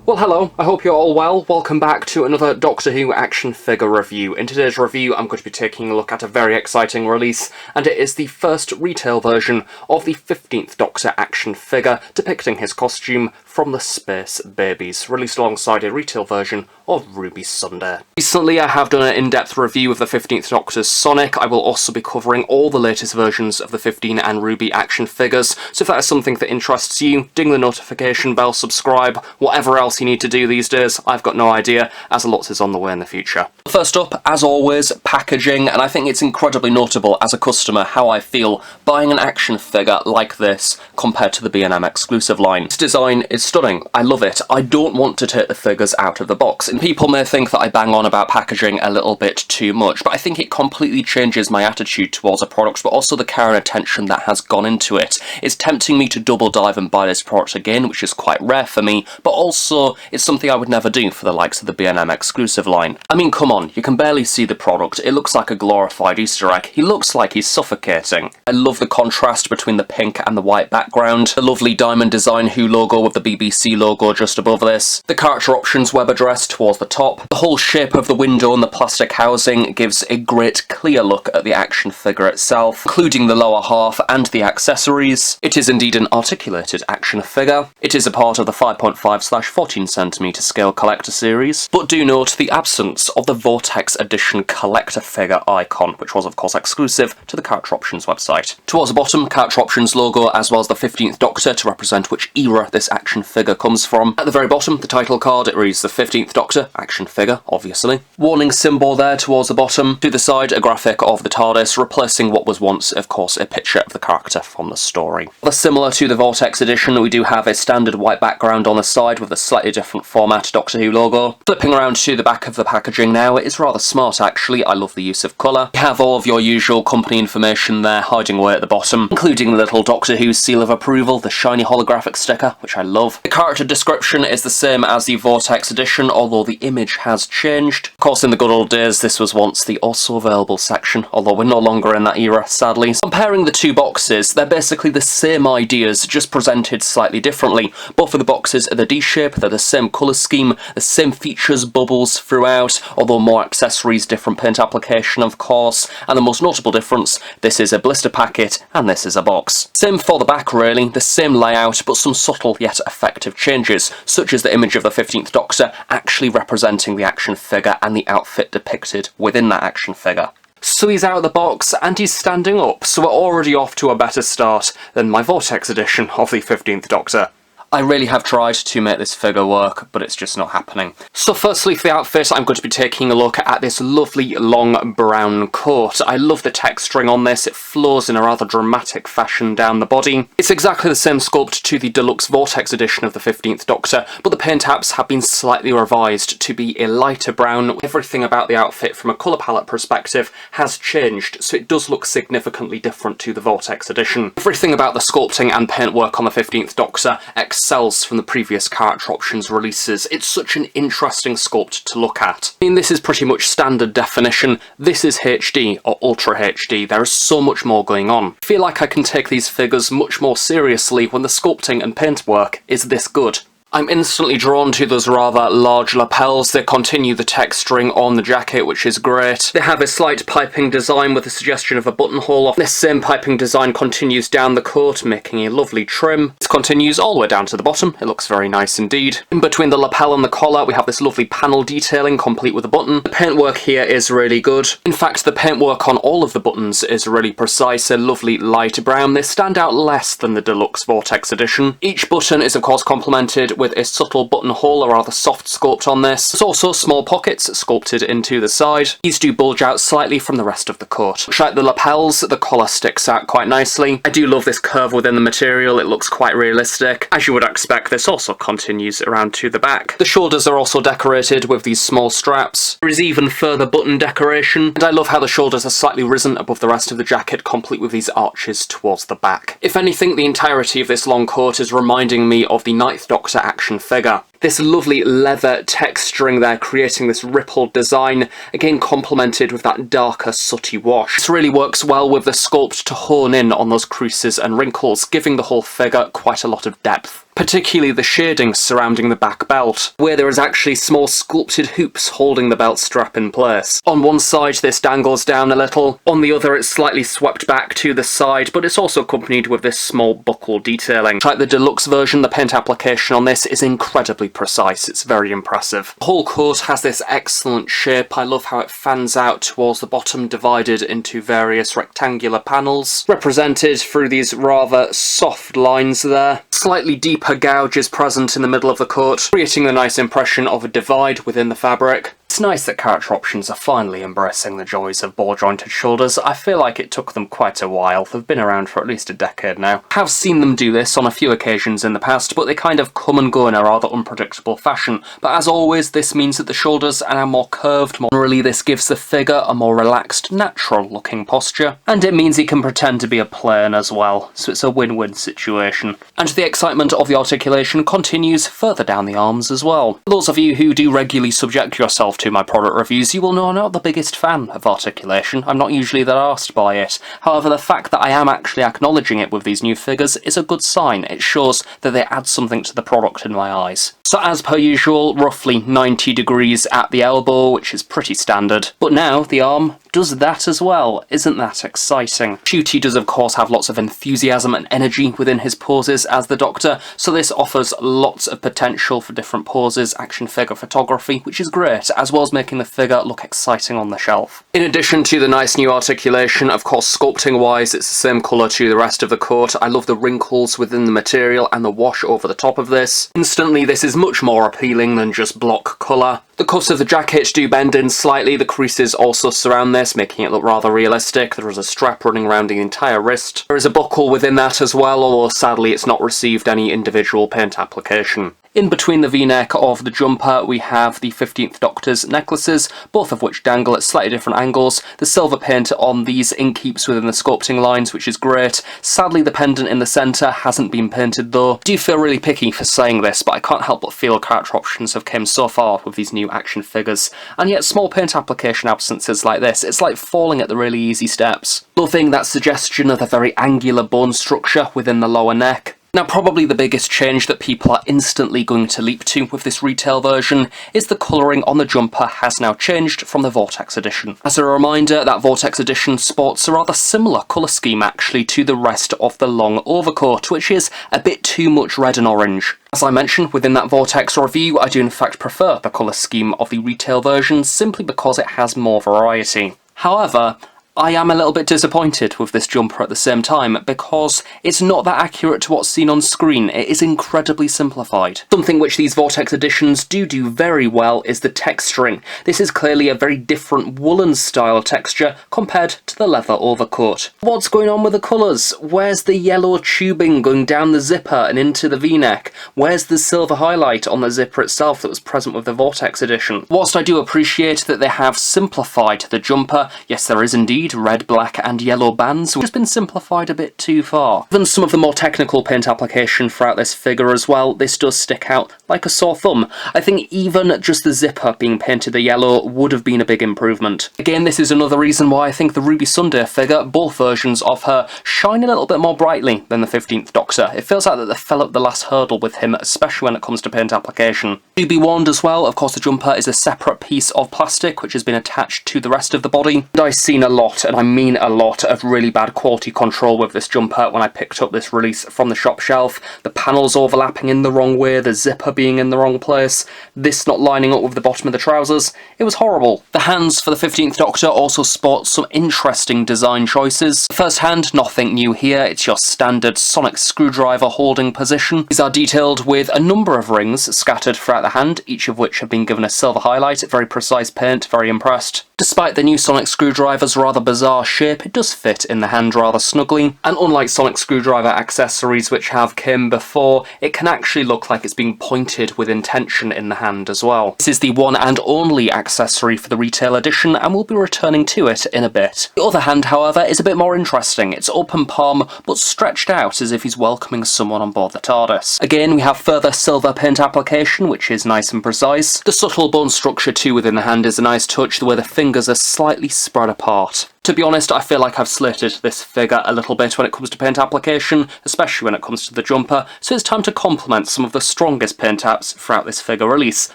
Well, hello, I hope you're all well. Welcome back to another Doctor Who action figure review. In today's review, I'm going to be taking a look at a very exciting release, and it is the first retail version of the 15th Doctor action figure depicting his costume from the Space Babies, released alongside a retail version of Ruby Sunday. Recently, I have done an in-depth review of the 15th Doctor's Sonic. I will also be covering all the latest versions of the 15 and Ruby action figures, so if that is something that interests you, ding the notification bell, subscribe, whatever else you need to do these days, I've got no idea, as a lot is on the way in the future. First up, as always, packaging, and I think it's incredibly notable as a customer how I feel buying an action figure like this compared to the B&M exclusive line. This design is stunning. I love it. I don't want to take the figures out of the box, and people may think that I bang on about packaging a little bit too much, but I think it completely changes my attitude towards a product, but also the care and attention that has gone into it. It's tempting me to double dive and buy this product again, which is quite rare for me, but also it's something I would never do for the likes of the B&M exclusive line. I mean, come on, you can barely see the product. It looks like a glorified Easter egg. He looks like he's suffocating. I love the contrast between the pink and the white background, the lovely diamond design Who logo with the BBC logo just above this, the character options web address towards the top. The whole shape of the window and the plastic housing gives a great clear look at the action figure itself, including the lower half and the accessories. It is indeed an articulated action figure. It is a part of the 5.5/14cm scale collector series, but do note the absence of the Vortex Edition collector figure icon, which was of course exclusive to the character options website. Towards the bottom, character options logo as well as the 15th Doctor to represent which era this action figure comes from. At the very bottom, the title card, it reads the 15th Doctor action figure, obviously. Warning symbol there towards the bottom. To the side, a graphic of the TARDIS, replacing what was once, of course, a picture of the character from the story. Similar to the Vortex Edition, we do have a standard white background on the side with a slightly different format Doctor Who logo. Flipping around to the back of the packaging now, it is rather smart actually. I love the use of colour. You have all of your usual company information there hiding away at the bottom, including the little Doctor Who seal of approval, the shiny holographic sticker, which I love. The character description is the same as the Vortex Edition, although the image has changed. Of course, in the good old days, this was once the also available section, although we're no longer in that era, sadly. Comparing the two boxes, they're basically the same ideas, just presented slightly differently. Both of the boxes are the D shape, they're the same colour scheme, the same features, bubbles throughout, although more accessories, different paint application of course, and the most notable difference, this is a blister packet and this is a box. Same for the back really, the same layout, but some subtle yet effective changes, such as the image of the 15th Doctor actually representing the action figure and the outfit depicted within that action figure. So he's out of the box and he's standing up, so we're already off to a better start than my Vortex edition of the 15th Doctor. I really have tried to make this figure work, but it's just not happening. So firstly, for the outfit, I'm going to be taking a look at this lovely long brown coat. I love the texturing on this. It flows in a rather dramatic fashion down the body. It's exactly the same sculpt to the deluxe Vortex edition of the 15th Doctor, but the paint apps have been slightly revised to be a lighter brown. Everything about the outfit from a colour palette perspective has changed, so it does look significantly different to the Vortex edition. Everything about the sculpting and paintwork on the 15th Doctor excels from the previous character options releases. It's such an interesting sculpt to look at. I mean, this is pretty much standard definition. This is HD or Ultra HD. There is so much more going on. I feel like I can take these figures much more seriously when the sculpting and paintwork is this good. I'm instantly drawn to those rather large lapels. They continue the texturing on the jacket, which is great. They have a slight piping design with a suggestion of a buttonhole. This same piping design continues down the coat, making a lovely trim. This continues all the way down to the bottom. It looks very nice indeed. In between the lapel and the collar, we have this lovely panel detailing, complete with a button. The paintwork here is really good. In fact, the paintwork on all of the buttons is really precise, a lovely light brown. They stand out less than the deluxe Vortex edition. Each button is of course complemented with a subtle buttonhole, a rather soft sculpt on this. There's also small pockets sculpted into the side. These do bulge out slightly from the rest of the coat. Much like the lapels, the collar sticks out quite nicely. I do love this curve within the material, it looks quite realistic. As you would expect, this also continues around to the back. The shoulders are also decorated with these small straps. There is even further button decoration, and I love how the shoulders are slightly risen above the rest of the jacket, complete with these arches towards the back. If anything, the entirety of this long coat is reminding me of the 9th Doctor action figure. This lovely leather texturing there, creating this rippled design, again complemented with that darker sooty wash. This really works well with the sculpt to hone in on those creases and wrinkles, giving the whole figure quite a lot of depth. Particularly the shading surrounding the back belt, where there is actually small sculpted hoops holding the belt strap in place. On one side this dangles down a little, on the other it's slightly swept back to the side, but it's also accompanied with this small buckle detailing. Like the deluxe version, the paint application on this is incredibly precise, it's very impressive. The whole coat has this excellent shape. I love how it fans out towards the bottom, divided into various rectangular panels, represented through these rather soft lines there. Slightly deeper gouge is present in the middle of the coat, creating the nice impression of a divide within the fabric. It's nice that Character Options are finally embracing the joys of ball-jointed shoulders. I feel like it took them quite a while. They've been around for at least a decade now. I have seen them do this on a few occasions in the past, but they kind of come and go in a rather unpredictable fashion. But as always, this means that the shoulders are now more curved. More really, this gives the figure a more relaxed, natural-looking posture. And it means he can pretend to be a plane as well, so it's a win-win situation. And the excitement of the articulation continues further down the arms as well. For those of you who do regularly subject yourself to my product reviews, you will know I'm not the biggest fan of articulation. I'm not usually that arsed by it. However, the fact that I am actually acknowledging it with these new figures is a good sign. It shows that they add something to the product in my eyes. So as per usual, roughly 90 degrees at the elbow, which is pretty standard. But now the arm does that as well. Isn't that exciting? Ncuti does of course have lots of enthusiasm and energy within his poses as the Doctor, so this offers lots of potential for different poses, action figure photography, which is great, as well as making the figure look exciting on the shelf. In addition to the nice new articulation, of course sculpting wise it's the same colour to the rest of the coat. I love the wrinkles within the material and the wash over the top of this. Instantly this is much more appealing than just block colour. The cuffs of the jacket do bend in slightly, the creases also surround this, making it look rather realistic. There is a strap running around the entire wrist. There is a buckle within that as well, although sadly it's not received any individual paint application. In between the V-neck of the jumper we have the 15th Doctor's necklaces, both of which dangle at slightly different angles. The silver paint on these inkeeps within the sculpting lines, which is great. Sadly the pendant in the centre hasn't been painted though. I do feel really picky for saying this, but I can't help but feel Character Options have come so far with these new action figures, and yet small paint application absences like this, it's like falling at the really easy steps. Loving that suggestion of a very angular bone structure within the lower neck. Now probably the biggest change that people are instantly going to leap to with this retail version is the colouring on the jumper has now changed from the Vortex edition. As a reminder, that Vortex edition sports a rather similar colour scheme actually to the rest of the long overcoat, which is a bit too much red and orange. As I mentioned within that Vortex review, I do in fact prefer the colour scheme of the retail version simply because it has more variety. However, I am a little bit disappointed with this jumper at the same time, because it's not that accurate to what's seen on screen. It is incredibly simplified. Something which these Vortex editions do very well is the texturing. This is clearly a very different woolen style texture compared to the leather overcoat. What's going on with the colours? Where's the yellow tubing going down the zipper and into the V-neck? Where's the silver highlight on the zipper itself that was present with the Vortex edition? Whilst I do appreciate that they have simplified the jumper, yes there is indeed red, black and yellow bands, which has been simplified a bit too far. Given some of the more technical paint application throughout this figure as well, this does stick out like a sore thumb. I think even just the zipper being painted the yellow would have been a big improvement. Again, this is another reason why I think the Ruby Sunday figure, both versions of her, shine a little bit more brightly than the 15th Doctor. It feels like that they fell up the last hurdle with him, especially when it comes to paint application. Do be warned as well, of course the jumper is a separate piece of plastic which has been attached to the rest of the body. And I've seen a lot, and I mean a lot, of really bad quality control with this jumper when I picked up this release from the shop shelf. The panels overlapping in the wrong way, the zipper being in the wrong place, this not lining up with the bottom of the trousers. It was horrible. The hands for the 15th Doctor also sport some interesting design choices. First hand, nothing new here, it's your standard sonic screwdriver holding position. These are detailed with a number of rings scattered throughout the hand, each of which have been given a silver highlight. Very precise paint, very impressed. Despite the new sonic screwdriver's rather bizarre shape, it does fit in the hand rather snugly, and unlike sonic screwdriver accessories which have come before, it can actually look like it's being pointed with intention in the hand as well. This is the one and only accessory for the retail edition, and we'll be returning to it in a bit. The other hand, however, is a bit more interesting. It's open palm, but stretched out as if he's welcoming someone on board the TARDIS. Again, we have further silver paint application, which is nice and precise. The subtle bone structure too within the hand is a nice touch, the way the fingers are slightly spread apart. To be honest, I feel like I've slated this figure a little bit when it comes to paint application, especially when it comes to the jumper, so it's time to complement some of the strongest paint apps throughout this figure release,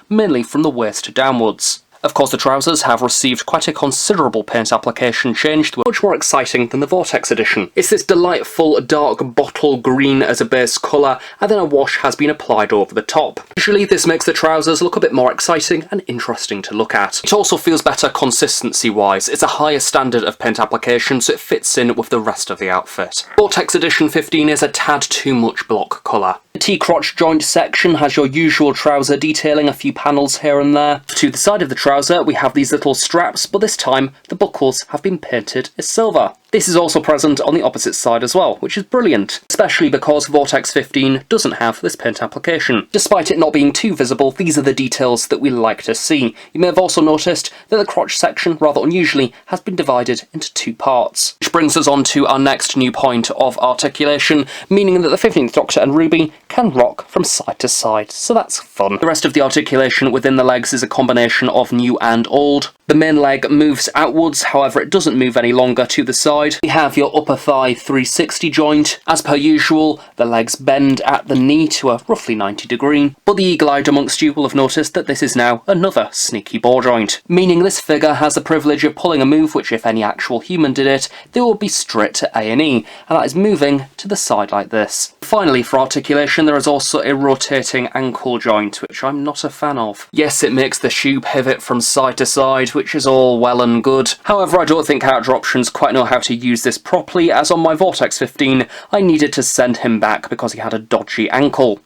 mainly from the waist downwards. Of course, the trousers have received quite a considerable paint application change, much more exciting than the Vortex edition. It's this delightful dark bottle green as a base colour, and then a wash has been applied over the top. Visually, this makes the trousers look a bit more exciting and interesting to look at. It also feels better consistency-wise. It's a higher standard of paint application, so it fits in with the rest of the outfit. Vortex Edition 15 is a tad too much block colour. The T-crotch joint section has your usual trouser detailing, a few panels here and there. To the side of the trouser we have these little straps, but this time the buckles have been painted as silver. This is also present on the opposite side as well, which is brilliant, especially because Vortex 15 doesn't have this paint application. Despite it not being too visible, these are the details that we like to see. You may have also noticed that the crotch section, rather unusually, has been divided into two parts. Which brings us on to our next new point of articulation, meaning that the 15th Doctor and Ruby can rock from side to side, so that's fun. The rest of the articulation within the legs is a combination of new and old. The main leg moves outwards, however it doesn't move any longer to the side. We have your upper thigh 360 joint. As per usual, the legs bend at the knee to a roughly 90 degree, but the eagle-eyed amongst you will have noticed that this is now another sneaky ball joint, meaning this figure has the privilege of pulling a move which, if any actual human did it, they would be straight to A&E, and that is moving to the side like this. Finally, for articulation, there is also a rotating ankle joint, which I'm not a fan of. Yes, it makes the shoe pivot from side to side, which is all well and good. However, I don't think Character Options quite know how to use this properly, as on my Vortex 15, I needed to send him back because he had a dodgy ankle.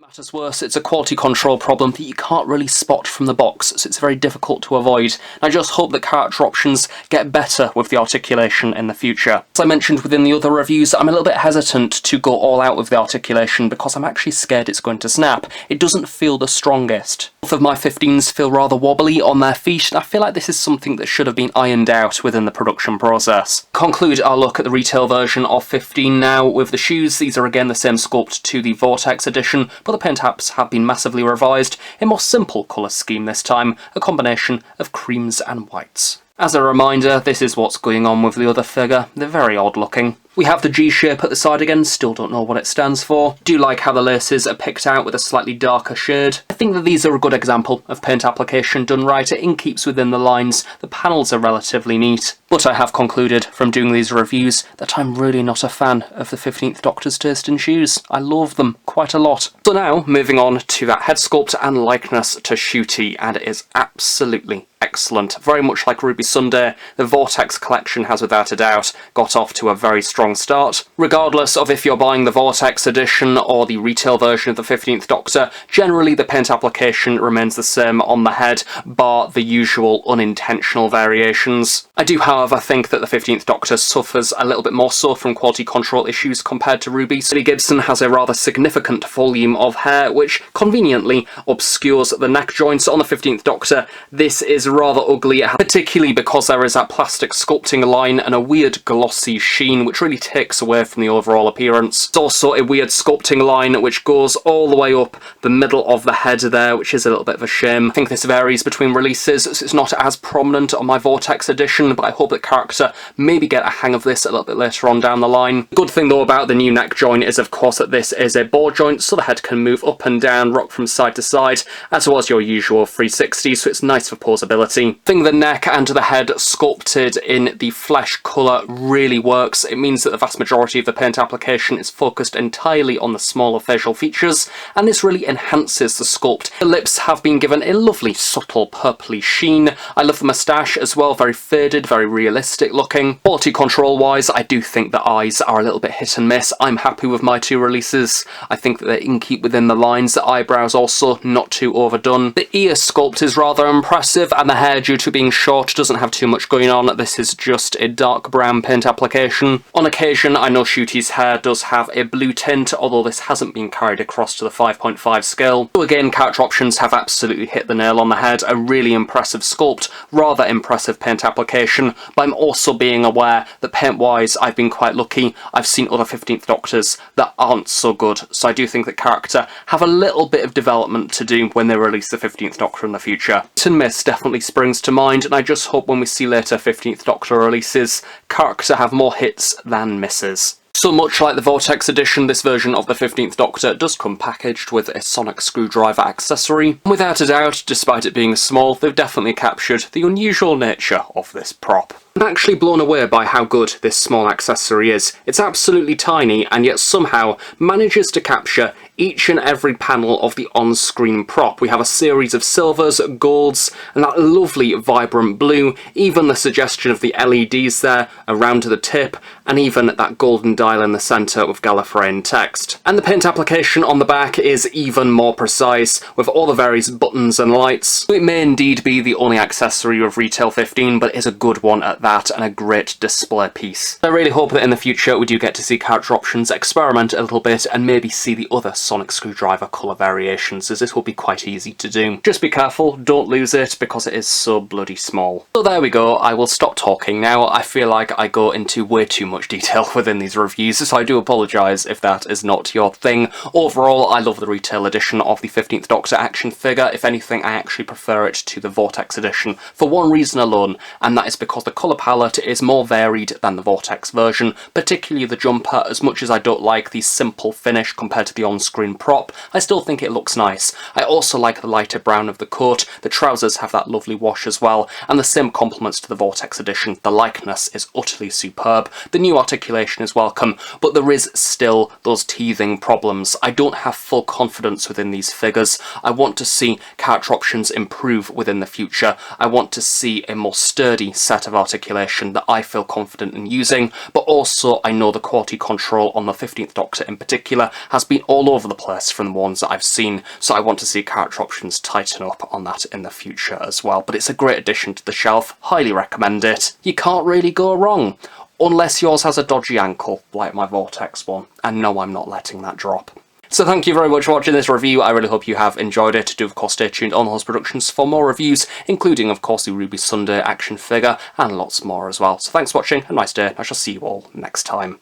Matters worse, it's a quality control problem that you can't really spot from the box, so it's very difficult to avoid. I just hope that Character Options get better with the articulation in the future. As I mentioned within the other reviews, I'm a little bit hesitant to go all out with the articulation because I'm actually scared it's going to snap. It doesn't feel the strongest. Both of my 15s feel rather wobbly on their feet, and I feel like this is something that should have been ironed out within the production process. Conclude our look at the retail version of 15 now with the shoes. These are again the same sculpt to the Vortex edition, but the paint apps have been massively revised, a more simple colour scheme this time, a combination of creams and whites. As a reminder, this is what's going on with the other figure. They're very odd looking. We have the G shape at the side again, still don't know what it stands for. Do like how the laces are picked out with a slightly darker shade. I think that these are a good example of paint application done right. It in keeps within the lines, the panels are relatively neat. But I have concluded from doing these reviews that I'm really not a fan of the 15th Doctor's taste in shoes. I love them quite a lot. So now, moving on to that head sculpt and likeness to Ncuti, and it is absolutely excellent. Very much like Ruby Sunday, the Vortex collection has without a doubt got off to a very strong start. Regardless of if you're buying the Vortex edition or the retail version of the 15th Doctor, generally the paint application remains the same on the head, bar the usual unintentional variations. I do, however, think that the 15th Doctor suffers a little bit more so from quality control issues compared to Ruby. Billy Gibson has a rather significant volume of hair, which conveniently obscures the neck joints. On the 15th Doctor, this is rather ugly, particularly because there is that plastic sculpting line and a weird glossy sheen which really takes away from the overall appearance. It's also a weird sculpting line which goes all the way up the middle of the head there, which is a little bit of a shame. I think this varies between releases, so it's not as prominent on my Vortex edition, but I hope that character maybe get a hang of this a little bit later on down the line. The good thing though about the new neck joint is of course that this is a ball joint, so the head can move up and down, rock from side to side, as well as your usual 360, so it's nice for posability. I think the neck and the head sculpted in the flesh colour really works. It means that the vast majority of the paint application is focused entirely on the smaller facial features, and this really enhances the sculpt. The lips have been given a lovely subtle purpley sheen. I love the moustache as well, very faded, very realistic looking. Quality control wise, I do think the eyes are a little bit hit and miss. I'm happy with my two releases. I think that they in keep within the lines. The eyebrows also not too overdone. The ear sculpt is rather impressive, and the hair, due to being short, doesn't have too much going on. This is just a dark brown paint application. On occasion, I know Shooty's hair does have a blue tint, although this hasn't been carried across to the 5.5 scale. So again, Character Options have absolutely hit the nail on the head. A really impressive sculpt, rather impressive paint application, but I'm also being aware that paint-wise, I've been quite lucky. I've seen other 15th Doctors that aren't so good, so I do think that character have a little bit of development to do when they release the 15th Doctor in the future. Hit and miss definitely springs to mind, and I just hope when we see later 15th Doctor releases, character have more hits than misses. So much like the Vortex edition, this version of the 15th Doctor does come packaged with a sonic screwdriver accessory. Without a doubt, despite it being small, they've definitely captured the unusual nature of this prop. I'm actually blown away by how good this small accessory is. It's absolutely tiny, and yet somehow manages to capture each and every panel of the on-screen prop. We have a series of silvers, golds, and that lovely vibrant blue, even the suggestion of the LEDs there around the tip, and even that golden dial in the centre with Gallifreyan text. And the paint application on the back is even more precise, with all the various buttons and lights. It may indeed be the only accessory of Retail 15, but it is a good one at that, and a great display piece. I really hope that in the future we do get to see Character Options experiment a little bit, and maybe see the other sonic screwdriver colour variations, as this will be quite easy to do. Just be careful, don't lose it, because it is so bloody small. So there we go, I will stop talking now. I feel like I go into way too much detail within these reviews, so I do apologise if that is not your thing. Overall, I love the retail edition of the 15th Doctor action figure. If anything, I actually prefer it to the Vortex edition for one reason alone, and that is because the colour palette is more varied than the Vortex version, particularly the jumper. As much as I don't like the simple finish compared to the on-screen prop, I still think it looks nice. I also like the lighter brown of the coat, the trousers have that lovely wash as well, and the same compliments to the Vortex edition. The likeness is utterly superb, the new articulation is welcome, but there is still those teething problems. I don't have full confidence within these figures. I want to see Character Options improve within the future. I want to see a more sturdy set of articulation that I feel confident in using, but also I know the quality control on the 15th Doctor in particular has been all over the place from the ones that I've seen, so I want to see Character Options tighten up on that in the future as well. But it's a great addition to the shelf, highly recommend it. You can't really go wrong, unless yours has a dodgy ankle, like my Vortex one, and no, I'm not letting that drop. So thank you very much for watching this review. I really hope you have enjoyed it. Do of course stay tuned on The Host Productions for more reviews, including of course the Ruby Sunday action figure, and lots more as well. So thanks for watching, a nice day, I shall see you all next time.